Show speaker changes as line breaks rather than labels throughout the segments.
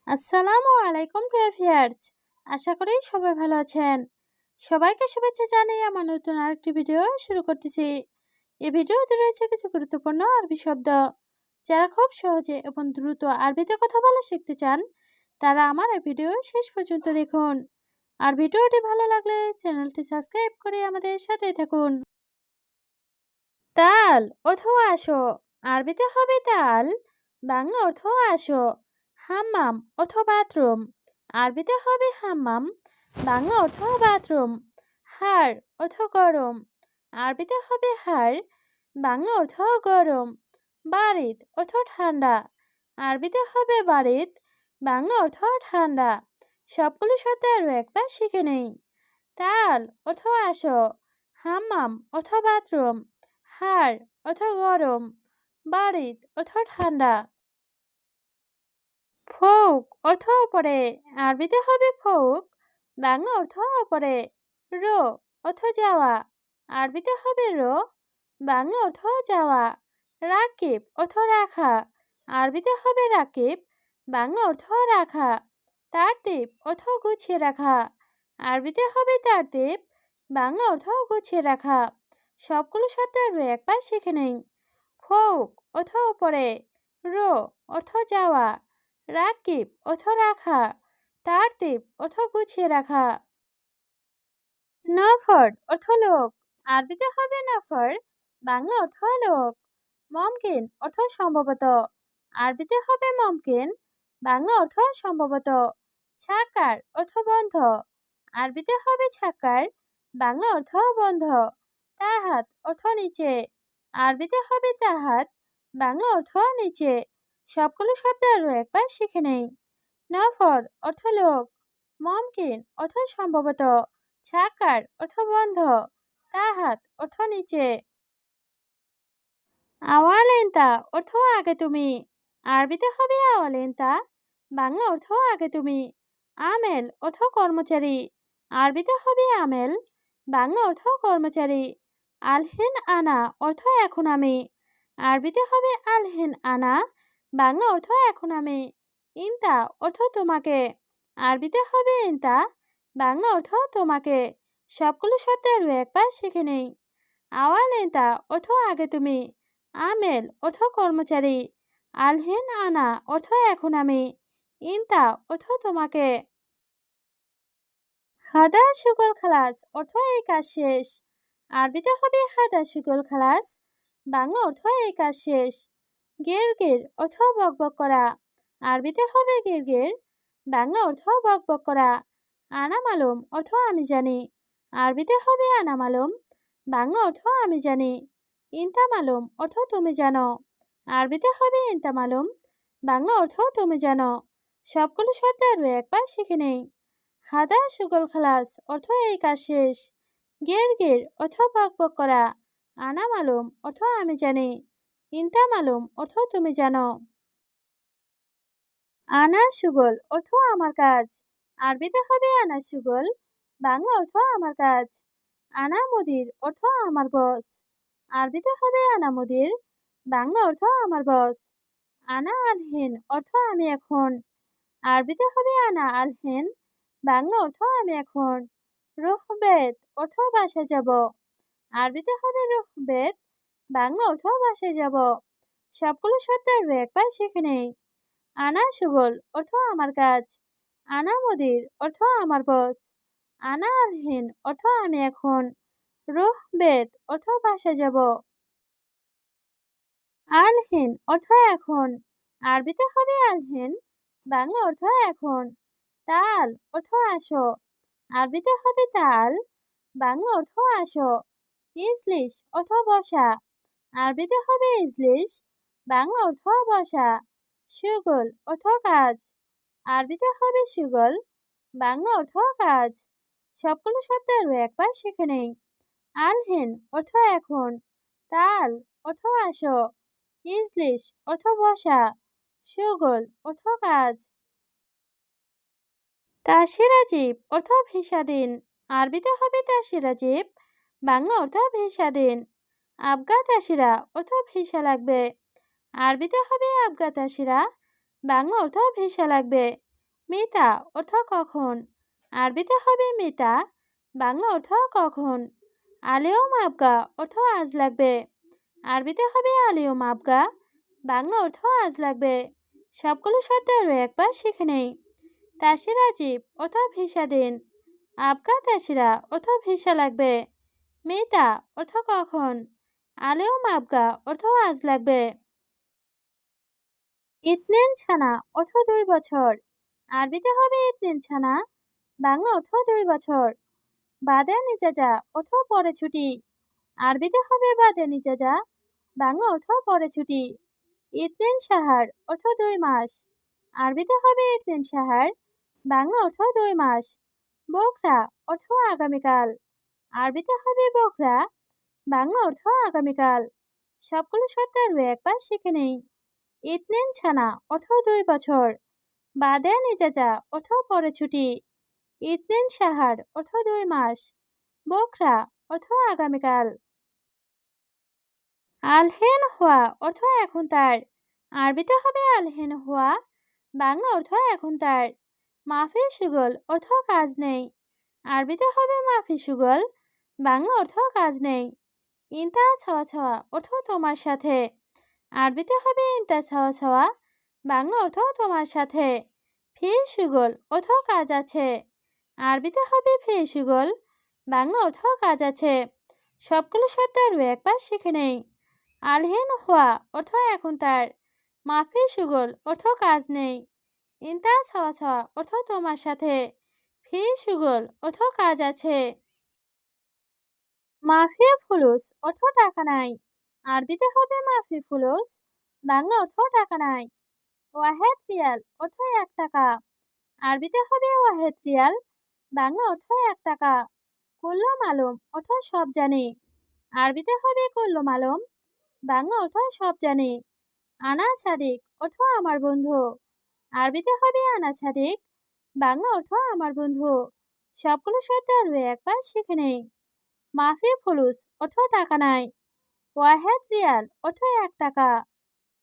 আসসালামু আলাইকুম প্রিয় ভিউয়ার্স, আশা করি সবাই ভালো আছেন। সবাইকে শুভেচ্ছা জানিয়ে আমার নতুন আরেকটি ভিডিও শুরু করতেছি। এই ভিডিওতে রয়েছে কিছু গুরুত্বপূর্ণ আরবি শব্দ। যারা খুব সহজে এবং দ্রুত আরবিতে কথা বলা শিখতে চান, তারা আমার এই ভিডিও শেষ পর্যন্ত দেখুন। আর ভিডিওটি ভালো লাগলে চ্যানেলটি সাবস্ক্রাইব করে আমাদের সাথেই থাকুন। তাল অথবা আসো, আরবিতে হবে তাল, বাংলা অর্থ আসো। হাম্মাম অর্থ বাথরুম, আরবিতে হবে হাম্মাম, বাংলা অর্থ বাথরুম। হাড় অর্থ গরম, আরবিতে হবে হাড়, বাংলা অর্থ গরম। বারিদ অর্থ ঠান্ডা, আরবিতে হবে বারিদ, বাংলা অর্থ ঠান্ডা। সবগুলো শব্দ আরও একবার শিখে নেই। তাল অর্থ আসো, হাম্মাম অর্থ বাথরুম, হাড় অর্থ গরম, বারিদ অর্থ ঠান্ডা। ফৌক অর্থ উপরে, আরবিতে হবে ফৌক, বাংলা অর্থ উপরে। রো অর্থ যাওয়া, আরবিতে হবে রো, বাংলা অর্থ যাওয়া। রাকিব অর্থ রাখা, আরবিতে হবে রাকিব, বাংলা অর্থ রাখা। তারতিব অর্থ গুছিয়ে রাখা, আরবিতে হবে তারতিব, বাংলা অর্থ গুছিয়ে রাখা। সবগুলো শব্দ আরও একবার শিখে নেই। ফৌক অর্থ উপরে, রো অর্থ যাওয়া, রাকিব অর্থ রাখা, তারতিব অর্থ গুছিয়ে রাখা। নফর অর্থ লোক, আরবিতে হবে নফর, বাংলা অর্থ লোক। মমকিন অর্থ সম্ভবত, আরবিতে হবে মমকিন, বাংলা অর্থ সম্ভবত। ছাকার অর্থ বন্ধ, আরবিতে হবে ছাকার, বাংলা অর্থ বন্ধ। তাহাত অর্থ নিচে, আরবিতে হবে তাহাত, বাংলা অর্থ নিচে। সবগুলো শব্দ আরও একবার শিখে নেই। নফর অর্থ লোক, মমকিন অর্থ সম্ভবত, ছাকার অর্থ বন্ধ, তাহাত অর্থ নিচে। আওয়ালেন্তা অর্থ আগে তুমি, আরবিতে হবে আওয়ালেন্তা, বাংলা অর্থ আগে তুমি। আমেল অর্থ কর্মচারী, আরবিতে হবে আমেল, বাংলা অর্থ কর্মচারী। আলহিন আনা অর্থ এখন আমি, আরবিতে হবে আলহিন আনা, বাংলা অর্থ এখন আমি। ইনতা অর্থ তোমাকে, আরবিতে হবে ইনতা, বাংলা অর্থ তোমাকে। সবগুলো শব্দ আরও একবার শিখে নেই। আওয়াল ইনতা অর্থ আগে তুমি, আমেল অর্থ কর্মচারী, আলহিন আনা অর্থ এখন আমি, ইনতা অর্থ তোমাকে। খাদা শুগল খালাস অর্থ এই কাজ শেষ, আরবিতে হবে খাদা শুগল খালাস, বাংলা অর্থ এই কাজ শেষ। গিরগির অর্থ বকবক করা, আরবিতে হবে গিরগির, বাংলা অর্থ বকবক করা। আনা মালুম অর্থ আমি জানি, আরবিতে হবে আনা মালুম, বাংলা অর্থ আমি জানি। ইনতা মালুম অর্থ তুমি জানো, আরবিতে হবে ইনতা মালুম, বাংলা অর্থ তুমি জানো। সবগুলো শব্দ আরও একবার শিখে নেই। হাদা শুগল খালাস অর্থ এই কাজ শেষ, গিরগির অর্থ বকবক করা, আনা মালুম অর্থ আমি জানি, ইনতা মালুম অর্থ তুমি জানো। আনা শুগল অর্থ আমার কাজ, আরবিতে হবে আনা শুগল, বাংলা অর্থ আমার কাজ। আনা মুদির অর্থ আমার বস, আরবিতে হবে আনা মুদির, বাংলা অর্থ আমার বস। আনা আলহিন অর্থ আমি এখন, আরবিতে হবে আনা আলহিন, বাংলা অর্থ আমি এখন। রুহবেত অর্থ বাসায় যাব, আরবিতে হবে রুহবেত, বাংলা অর্থ বাসায় যাব। সবগুলো শব্দ আরও একবার শিখে নেই। আনা শুগল অর্থ আমার কাজ, আনা মুদির অর্থ আমার বস, আনা আলহিন অর্থ আমি এখন, রুহবেত অর্থ বাসায় যাব। আলহিন অর্থ এখন, আরবিতে হবে আলহিন, বাংলা অর্থ এখন। তাল অর্থ আসো, আরবিতে হবে তাল, বাংলা অর্থ আসো। ইজলিশ অর্থ বসা, আরবিতে হবে ইজলিশ, বাংলা অর্থ বসা। শুগল অর্থ কাজ, আরবিতে হবে শুগল, বাংলা অর্থ কাজ। সবগুলো শব্দ আরও একবার শিখে নেই। আলহিন অর্থ এখন, তাল অর্থ আসো, ইজলিশ অর্থ বসা, শুগল অর্থ কাজ। তাসিরাজিব অর্থ ভিসা দিন, আরবিতে হবে তাসিরাজিব, বাংলা অর্থ ভিসা দিন। আবগা তাসিরা অর্থ ভিসা লাগবে, আরবিতে হবে আবগা তাসিরা, বাংলা অর্থ ভিসা লাগবে। মিতা অর্থ কখন। আরবিতে হবে মিতা, বাংলা অর্থ কখন। আলিয়ম আবগা অর্থ আজ লাগবে। আরবিতে হবে আলিয়ম আবগা, বাংলা অর্থ আজ লাগবে। সবগুলো শব্দ আরও একবার শিখে নেই। তাসিরা জীব অর্থ ভিসা দিন। আবগা তাসিরা অর্থ ভিসা লাগবে। মিতা অর্থ কখন। আলিয়ম আবগা অর্থ আজ লাগবে। ইতনিন ছানা অর্থ 2 বছর। আরবিতে হবে ইতনিন ছানা, বাংলা অর্থ 2 বছর। বাদে নিজাজা অর্থ পরে ছুটি। আরবিতে হবে বাদে নিজাজা, বাংলা অর্থ পরে ছুটি। ইতনিন সাহার অর্থ 2 মাস। আরবিতে হবে ইতনিন সাহার, বাংলা অর্থ 2 মাস। বকরা অর্থ আগামীকাল। আরবিতে হবে বকরা, বাংলা অর্থ আগামীকাল। সবগুলো শব্দ আরও একবার শিখে নেই। ইতনিন ছানা অর্থ 2 বছর। বাদে নিজাজা অর্থ পরে ছুটি। ইতনিন সাহার অর্থ 2 মাস। বকরা অর্থ আগামীকাল। আলহেন হওয়া অর্থ এখন তার। আরবিতে হবে আলহেন হওয়া, বাংলা অর্থ এখন তার। মাফি সুগল অর্থ কাজ নেই। আরবিতে হবে মাফি সুগল, বাংলা অর্থ কাজ নেই। ইন্তা ছাওয়া ছাওয়া অর্থ তোমার সাথে। আরবিতে হবে ইন্তা ছাওয়া ছাওয়া, বাংলা অর্থ তোমার সাথে। ফি সুগল অর্থ কাজ আছে। আরবিতে হবে ফি সুগল, বাংলা অর্থ কাজ আছে। সবগুলো শব্দ আরও একবার শিখে নেই। আলহেন হওয়া অর্থ এখন তার। মাফি সুগল অর্থ কাজ নেই। ইন্তা ছাওয়া ছাওয়া অর্থ তোমার সাথে। ফি সুগল অর্থ কাজ আছে। মাফি ফুলুস অর্থ টাকা নাই। আরবিতে হবে মাফি ফুলুস, বাংলা অর্থ টাকা নাই। ওয়াহেদ রিয়াল অর্থ 1 টাকা। আরবিতে হবে ওয়াহেদ রিয়াল, বাংলা অর্থ 1 টাকা। কুল্লু মালুম অর্থ সব জানি। আরবিতে হবে কুল্লু মালুম, বাংলা অর্থ সব জানি। আনা সাদিক অর্থ আমার বন্ধু। আরবিতে হবে আনা সাদিক, বাংলা অর্থ আমার বন্ধু। সবগুলো শব্দ আরও একবার শিখে নেই। মাফি ফুলুস অর্থ টাকা নাই। ওয়াহেদ রিয়াল অর্থ 1 টাকা।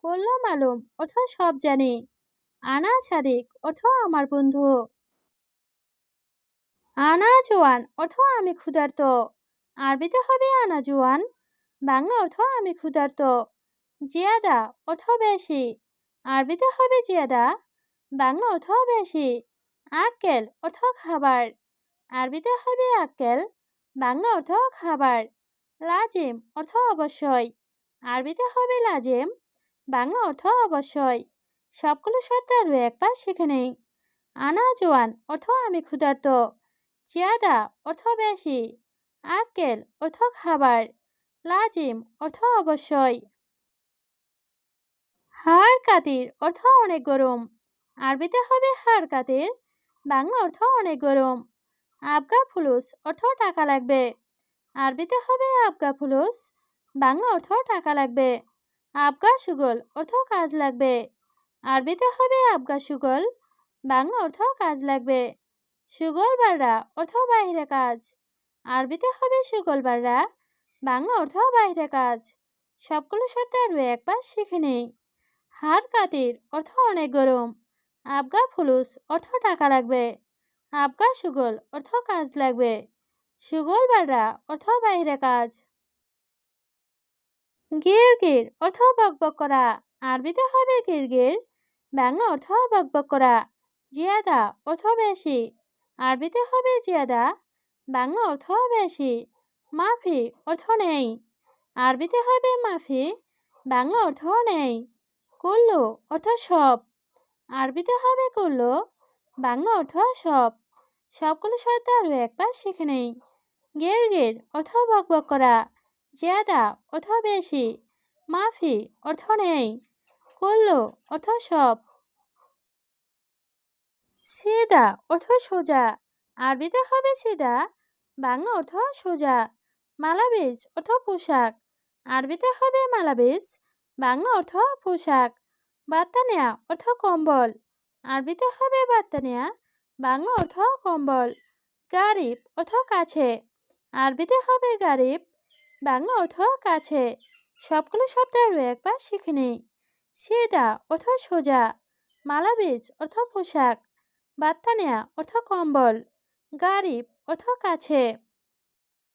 কুল্লু মালুম অর্থ সব জানি। আনা সাদিক অর্থ আমার বন্ধু। আনা জোয়ান অর্থ আমি ক্ষুধার্ত। আরবিতে হবে আনা জোয়ান, বাংলা অর্থ আমি ক্ষুধার্ত। জিয়াদা অর্থ বেশি। আরবিতে হবে জিয়াদা, বাংলা অর্থ বেশি। আক্কেল অর্থ খাবার। আরবিতে হবে আক্কেল, বাংলা অর্থ খাবার। লাজিম অর্থ অবশ্যই। আরবিতে হবে লাজিম, বাংলা অর্থ অবশ্যই। সবগুলো শব্দ আরও একবার শিখে নেই। আনা জোয়ান অর্থ আমি ক্ষুধার্ত। জিয়াদা অর্থ বেশি। আক্কেল অর্থ খাবার। লাজিম অর্থ অবশ্যই। হাড় কাতির অর্থ অনেক গরম। আরবিতে হবে হাড় কাতির, বাংলা অর্থ অনেক গরম। আবগা ফুলুস অর্থ টাকা লাগবে। আরবিতে হবে আবগা ফুলুস, বাংলা অর্থ টাকা লাগবে। আবগা সুগল অর্থ কাজ লাগবে। আরবিতে হবে আবগা সুগল, বাংলা অর্থ কাজ লাগবে। সুগল বাররা অর্থ বাইরে কাজ। আরবিতে হবে সুগল বাররা, বাংলা অর্থ বাইরে কাজ। সবগুলো শব্দ আরও একবার শিখে নেই। হাড় কাতির অর্থ অনেক গরম। আবগা ফুলুস অর্থ টাকা লাগবে। আবগা সুগল অর্থ কাজ লাগবে। সুগল বাররা অর্থ বাইরে কাজ। গির গির অর্থ বকবক করা। আরবিতে হবে গির গির, বাংলা অর্থ বকবক করা। জিয়াদা অর্থ বেশি। আরবিতে হবে জিয়াদা, বাংলা অর্থ বেশি। মাফি অর্থ নেই। আরবিতে হবে মাফি, বাংলা অর্থ নেই। কুল্লু অর্থ সব। আরবিতে হবে কুল্লু, বাংলা অর্থ সব। সবগুলো শব্দ আরও একবার শিখে নেই। গের গের অর্থ বকবক করা। জিয়াদা অর্থ বেশি। মাফি অর্থ নেই। কুল্লু অর্থ সব। সিদা অর্থ সোজা। আরবিতে হবে সিদা, বাংলা অর্থ সোজা। মালাবিজ অর্থ পোশাক। আরবিতে হবে মালাবিজ, বাংলা অর্থ পোশাক। বাত্তানিয়া অর্থ কম্বল। আরবিতে হবে বাত্তানিয়া, বাংলা অর্থ কম্বল। গারিব অর্থ কাছে। আরবিতে হবে গারিব, বাংলা অর্থ কাছে। সবগুলো শব্দ আরও একবার শিখে নেই। সিদা অর্থ সোজা। মালাবিজ অর্থ পোশাক। বাত্তানিয়া অর্থ কম্বল। গারিব অর্থ কাছে।